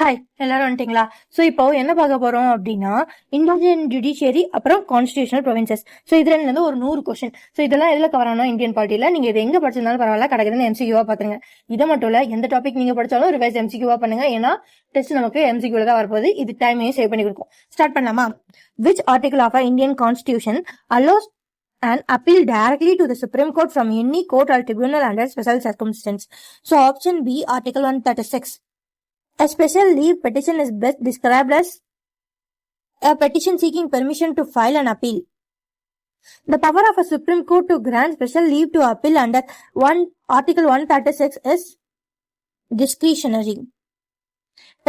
Hi, எல்லாரும் வந்துட்டீங்களா? So இப்போ என்ன பார்க்க போறோம் அப்படின்னா, இந்தியன் ஜுடிஷியரி அப்புறம் கான்ஸ்டியூஷனல் ப்ரொவின்சஸ். ஸோ இதுல இருந்து ஒரு 100 கொஸ்டின். ஸோ இதெல்லாம் எதுல கவர் ஆனோம் இந்தியன் பாலிட்டியில நீங்க இது எங்க படிச்சிருந்தாலும் பரவாயில்ல, கிடைக்குதுன்னு எம்சிக்யூவா பாத்துருங்க. இதை மட்டும் இல்ல, எந்த டாபிக் நீங்க படிச்சாலும் ரிவைஸ் எம்சிக்யூவா பண்ணுங்க. ஏன்னா டெஸ்ட் நமக்கு எம்சிக்யூல தான் வரப்போகுது. இது டைமையும் சேவ் பண்ணி கொடுக்கும். ஸ்டார்ட் பண்ணலாமா? Which article of Indian constitution allows an appeal directly to the Supreme Court from any court or tribunal under special circumstances? So option B, Article 136. A special leave petition is best described as a petition seeking permission to file an appeal. The power of a Supreme Court to grant special leave to appeal under Article 136 is discretionary.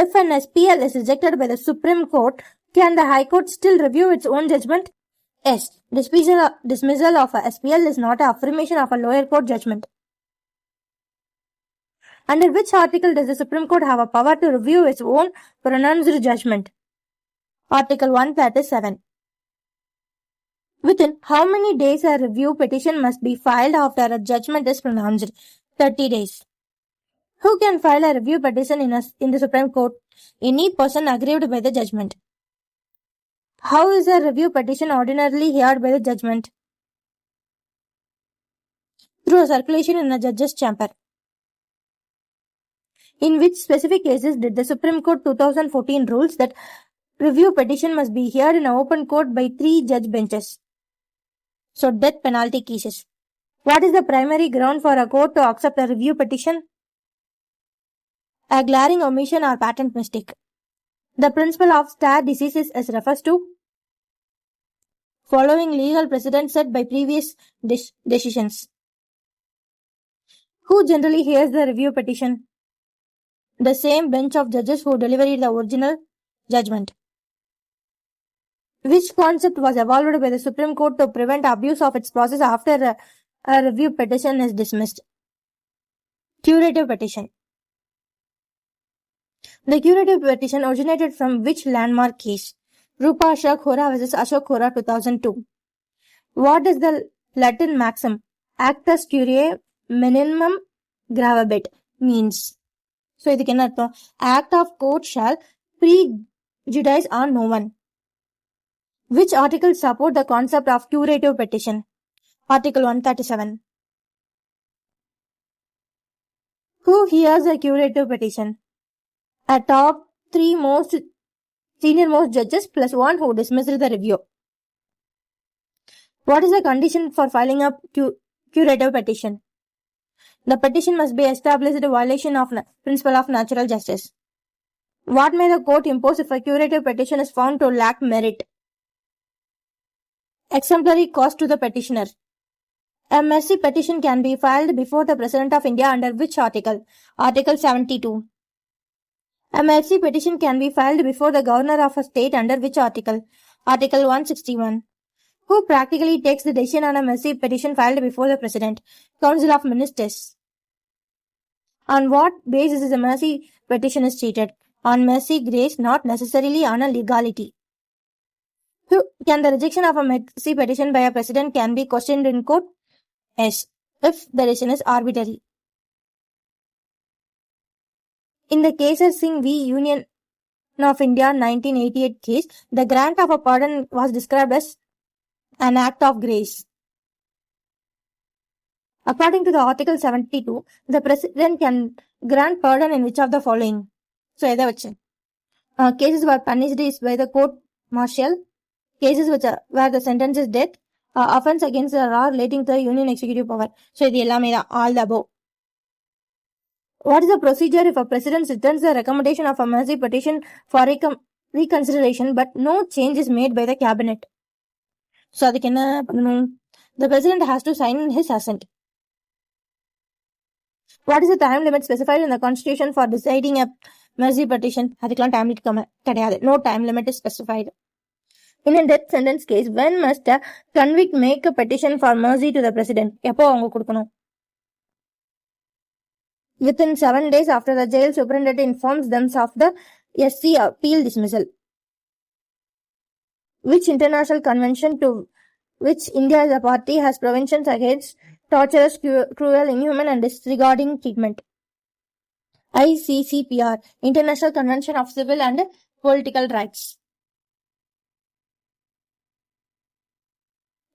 If an SPL is rejected by the Supreme Court, can the High Court still review its own judgment? Yes. Dismissal of a SPL is not an affirmation of a lower court judgment. Under which article does the Supreme Court have a power to review its own pronounced judgment? Article 137. Within how many days a review petition must be filed after a judgment is pronounced? 30 days. Who can file a review petition in the Supreme Court? Any person aggrieved by the judgment. How is a review petition ordinarily heard by the judgment? Through a circulation in a judge's chamber. In which specific cases did the Supreme Court 2014 rules that review petition must be heard in an open court by 3 judge benches? So death penalty cases. What is the primary ground for a court to accept a review petition? A glaring omission or patent mistake. The principle of stare decisis is refers to following legal precedent set by previous decisions. Who generally hears the review petition? The same bench of judges who delivered the original judgment. Which concept was evolved by the Supreme Court to prevent abuse of its process after a review petition is dismissed? Curative petition. The curative petition originated from which landmark case? Rupa Ashok Hurra vs. Ashok Hurra 2002. What is the Latin maxim actus curiae minimum gravabit means? So இதுக்கு என்ன அர்த்தம்? Act of court shall prejudice on no one. Which article support the concept of curative petition? Article 137. Who hears a curative petition? A top 3 senior most judges plus 1 who dismissed the review. What is the condition for filing a curative petition? The petition must be established a violation of principle of natural justice. What may the court impose if a curative petition is found to lack merit? Exemplary cost to the petitioner. A mercy petition can be filed before the President of India under which article? Article 72. A mercy petition can be filed before the governor of a state under which article? Article 161. Who practically takes the decision on a mercy petition filed before the President? Council of Ministers. On what basis is a mercy petition is treated? On mercy grace, not necessarily on a legality. Can the rejection of a mercy petition by a President can be questioned in court? Yes, if the decision is arbitrary. In the cases Singh v. Union of India 1988 case, the grant of a pardon was described as an act of grace. According to the Article 72, the President can grant pardon in which of the following? So, cases were punished by the court martial, cases where the sentence is death, offense against the law relating to the union executive power. So, all the above. What is the procedure if a president returns the recommendation of a mercy petition for reconsideration but no change is made by the cabinet? So, the president has to sign his assent. What is the time limit specified in the constitution for deciding a mercy petition? Time limit. No time limit is specified. In a death sentence case, when must a convict make a petition for mercy to the president? Within 7 days after the jail superintendent informs them of the SC appeal dismissal. Which international convention to which India as a party has provisions against torturous, cruel, inhuman and disregarding treatment? ICCPR, International Convention of Civil and Political Rights.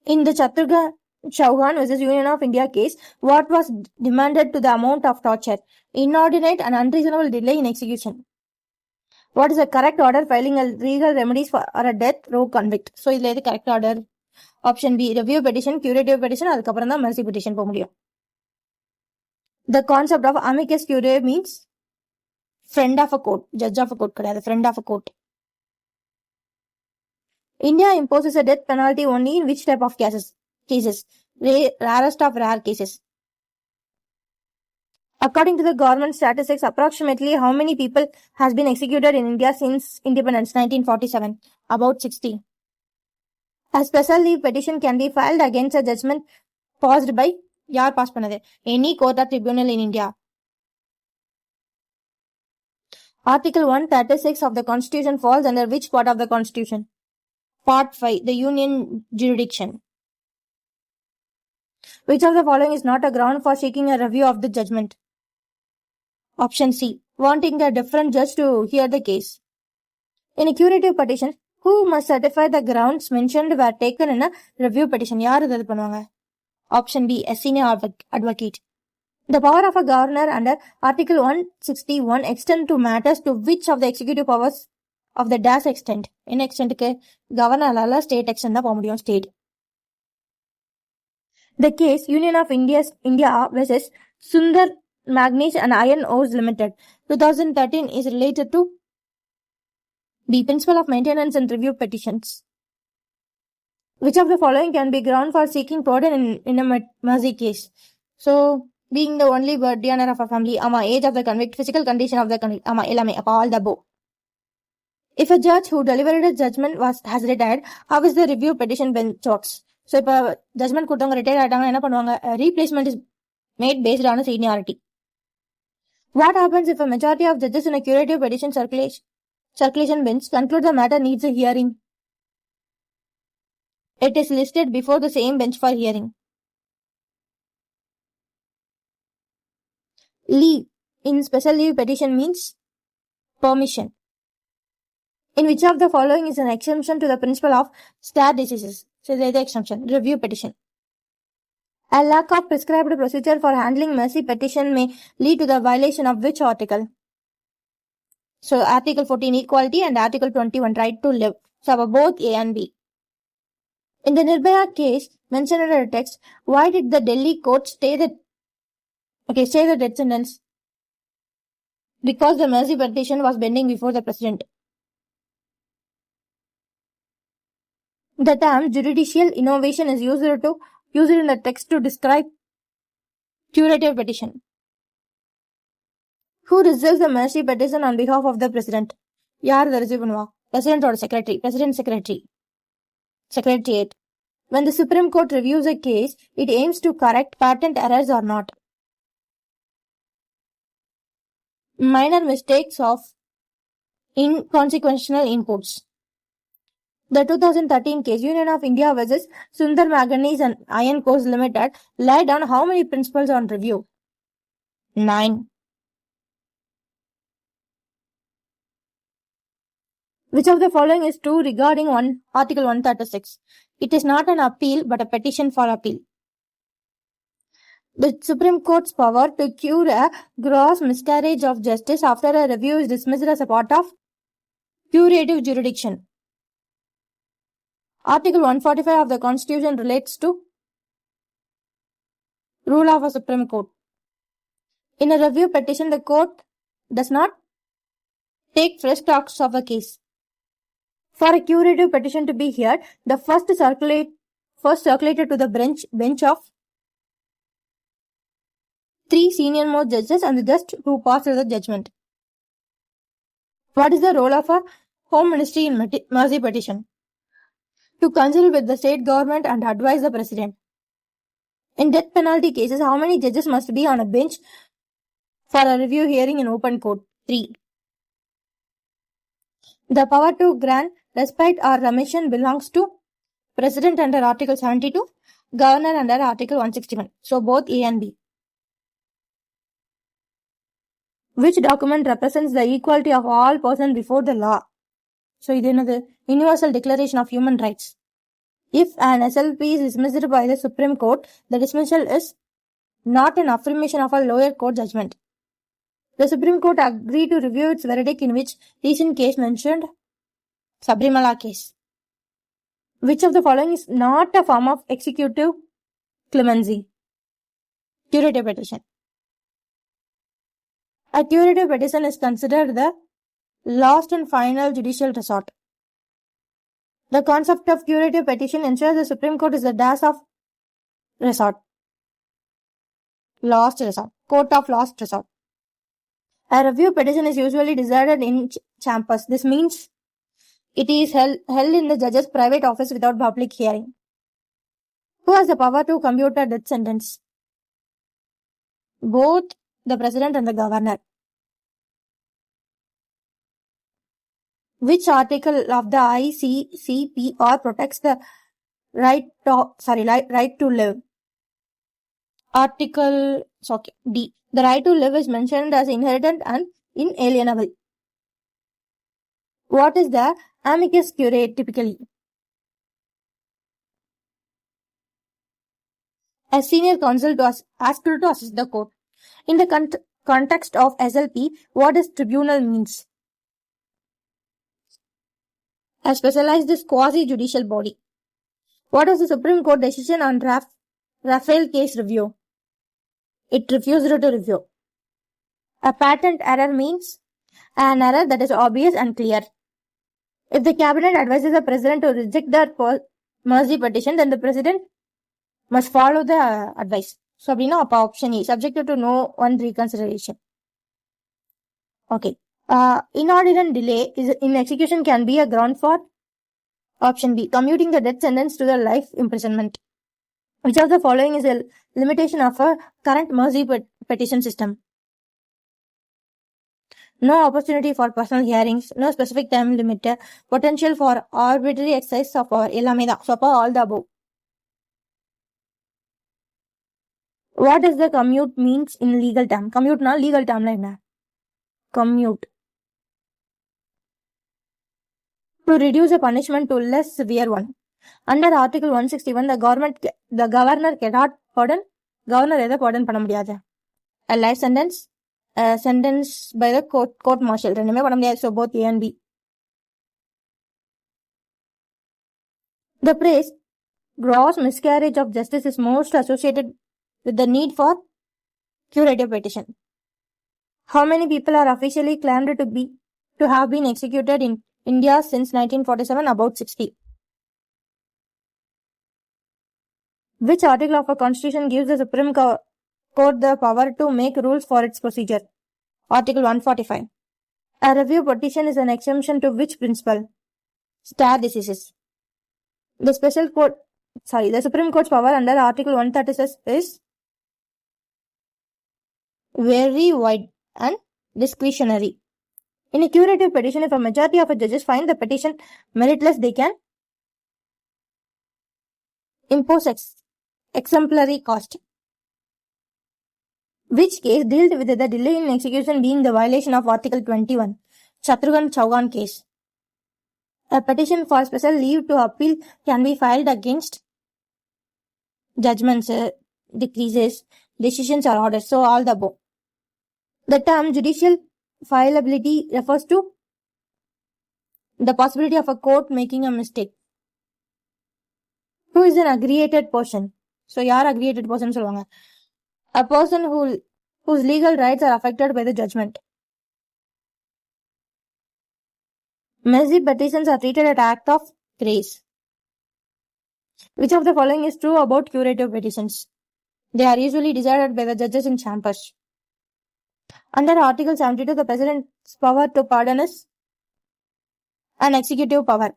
In the Shatrughan Chauhan versus Union of India case, what was demanded to the amount of torture? Inordinate and unreasonable delay in execution. What is the correct order filing a legal remedies for a death row convict? So, this is the correct order. Option B, review petition, curative petition, அதுக்கப்புறம் தான் mercy petition போக முடியும். The concept of amicus curiae means friend of a court, judge of a court கிடையாது, friend of a court. India imposes a death penalty only in which type of cases? Rarest of rare cases. According to the government statistics, approximately how many people has been executed in India since independence 1947? About 60. A special leave petition can be filed against a judgment passed by யார் pass பண்ணது? Any court or tribunal in India. Article 136 of the Constitution falls under which part of the Constitution? Part 5, the Union Jurisdiction. Which of the following is not a ground for seeking a review of the judgment? Option C, wanting a different judge to hear the case. In a curative petition, who must certify the grounds mentioned were taken in a review petition? யார் இது பண்ணுவாங்க? Option B, a senior advocate. The power of a governor under Article 161 extend to matters to which of the executive powers of the dash extent? In extent க்கு governor state extent தான் போக முடியும், state. The case Union of India versus Sundar Manganese and Iron Ores Limited 2013 is related to the principle of maintenance and review petitions. Which of the following can be ground for seeking pardon in a mercy case? So, being the only guardian of a family, age of the convict, physical condition of the convict, all the above. If a judge who delivered a judgment has retired, how is the review petition bench works? So, if a judgment கொடுத்தவங்க retire ஆயிட்டாங்க என்ன பண்ணுவாங்க? Replacement is made based on a seniority. What happens if a majority of judges in a curative petition circulation bench conclude the matter needs a hearing? It is listed before the same bench for hearing. Leave in special leave petition means permission. In which of the following is an exemption to the principle of stare decisis? So, there is the exemption. Review petition. A lack of prescribed procedure for handling mercy petition may lead to the violation of which article? So, Article 14 equality and Article 21 right to live. So, both A and B. In the Nirbhaya case mentioned in the text, why did the Delhi court stay the death sentence? Because the mercy petition was pending before the president. The term judicial innovation is used in the text to describe curative petition. Who receives the mercy petition on behalf of the president? யார் இதை receive பண்ணுவா? President or secretary? President secretary. Secretariat. When the Supreme Court reviews a case, it aims to correct patent errors or not. Minor mistakes of inconsequential inputs. The 2013 case Union of India versus Sundar Manganese and Iron Ores Limited laid down how many principles on review? 9. Which of the following is true regarding Article 136? It is not an appeal but a petition for appeal. The Supreme Court's power to cure a gross miscarriage of justice after a review is dismissed as a part of curative jurisdiction. Article 145 of the Constitution relates to rule of a Supreme Court. In a review petition, the court does not take fresh talks of a case. For a curative petition to be heard, the first circulated to the bench of 3 senior-most judges and the judge who passed the judgment. What is the role of a Home Ministry in mercy petition? To consult with the state government and advise the president. In death penalty cases, how many judges must be on a bench for a review hearing in open court? 3. The power to grant respite or remission belongs to President under Article 72, Governor under Article 161. So both A and B. Which document represents the equality of all persons before the law? So, இது என்னது? Universal Declaration of Human Rights. If an SLP is dismissed by the Supreme Court, the dismissal is not an affirmation of a lower court judgment. The Supreme Court agreed to review its verdict in which recent case mentioned Sabrimala case. Which of the following is not a form of executive clemency? Curative petition. A curative petition is considered the last and final judicial resort. The concept of curative petition ensures the Supreme Court is the dash of resort. Last resort. Court of last resort. A review petition is usually decided in chambers. This means it is held in the judge's private office without public hearing. Who has the power to commute a death sentence? Both the president and the governor. Which article of the ICCPR protects the right to live? Article D. The right to live is mentioned as inherent and inalienable. What is the amicus curiae typically? A senior counsel asked to assist the court. In the context of SLP, what does tribunal means? A specialized quasi-judicial body. What was the Supreme Court decision on Rafael case review? It refused to review. A patent error means an error that is obvious and clear. If the cabinet advises the president to reject the mercy petition, then the president must follow the advice. So, option E, subject to no one reconsideration. Okay. Inordinate delay in execution can be a ground for option B, commuting the death sentence to the life imprisonment. Which of the following is a limitation of a current mercy petition system? No opportunity for personal hearings, no specific time limit, potential for arbitrary exercise of power. So, all the above. What does the commute means in legal term? Commute na legal term la enna? Commute. To reduce a punishment to less severe one. Under Article 161, the governor cannot pardon. Governor எதை pardon பண்ண முடியாது? A life sentence, a sentence by the court martial. ரெண்டுமே பண்ண முடியாது. So both A and B. The phrase gross miscarriage of justice is most associated with the need for curative petition. How many people are officially claimed to have been executed in India since 1947? About 60. Which article of a constitution gives the Supreme Court the power to make rules for its procedure? Article 145. A review petition is an exemption to which principle? Stare decisis. The Supreme Court's power under Article 136 is very wide and discretionary. In a curative petition, if a majority of judges find the petition meritless, they can impose exemplary cost. Which case dealt with the delay in execution being the violation of Article 21? Shatrughan Chauhan case. A petition for special leave to appeal can be filed against judgments, decreases, decisions or orders. So all the above. The term judicial fileability refers to the possibility of a court making a mistake. Who is an aggregated person? So, yaar aggregated person solvanga. A person whose legal rights are affected by the judgment. Mercy petitions are treated as act of grace. Which of the following is true about curative petitions? They are usually decided by the judges in chambers. Under Article 72, the President's power to pardon is an executive power.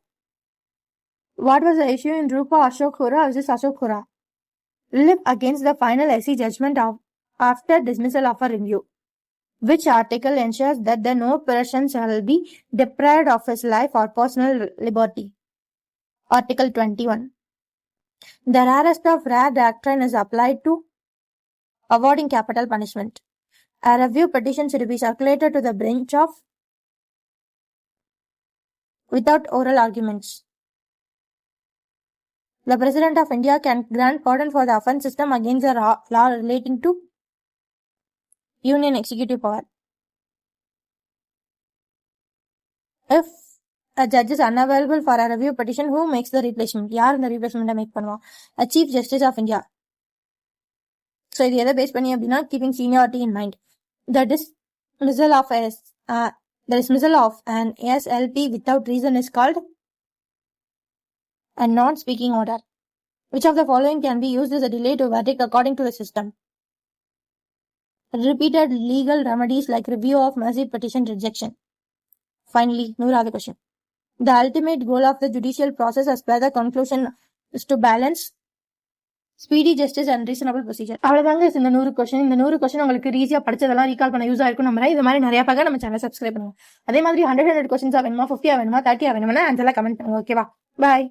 What was the issue in Rupa Ashok Hurra versus Ashok Hurra? Relief against the final SC judgment after dismissal of a review. Which article ensures that no person shall be deprived of his life or personal liberty? Article 21. The rarest of rare doctrine is applied to awarding capital punishment. A review petition should be circulated to the bench of without oral arguments. The President of India can grant pardon for the offence system against the law relating to union executive power. If a judge is unavailable for a review petition, who makes the replacement? யார் இந்த replacement make பண்ணுவான்? A Chief Justice of India. So இது எதை base பண்ணி அப்படின்னா keeping seniority in mind. The dismissal of an SLP without reason is called a non-speaking order. Which of the following can be used as a delay to verdict according to the system? Repeated legal remedies like review of mercy petition rejection. Finally, 100th question. The ultimate goal of the judicial process as per the conclusion is to balance speedy justice and reasonable procedure. அவ்வளவுதாங்க இந்த 100 question. இந்த 100 question உங்களுக்கு ஈஸியா படிச்சதெல்லாம் recall பண்ண use ஆயிருக்கும் நம்புறேன். இது மாதிரி நிறைய பார்க்க நம்ம சேனல் சப்ஸ்கிரைப் பண்ணுங்க. அதே மாதிரி 100 கொஸ்டின்ஸா வேணுமா, 50 வேணுமா, 30 வேணுமா ஆன்சர்ல கமெண்ட் பண்ணுங்க. ஓகேவா? பாய்.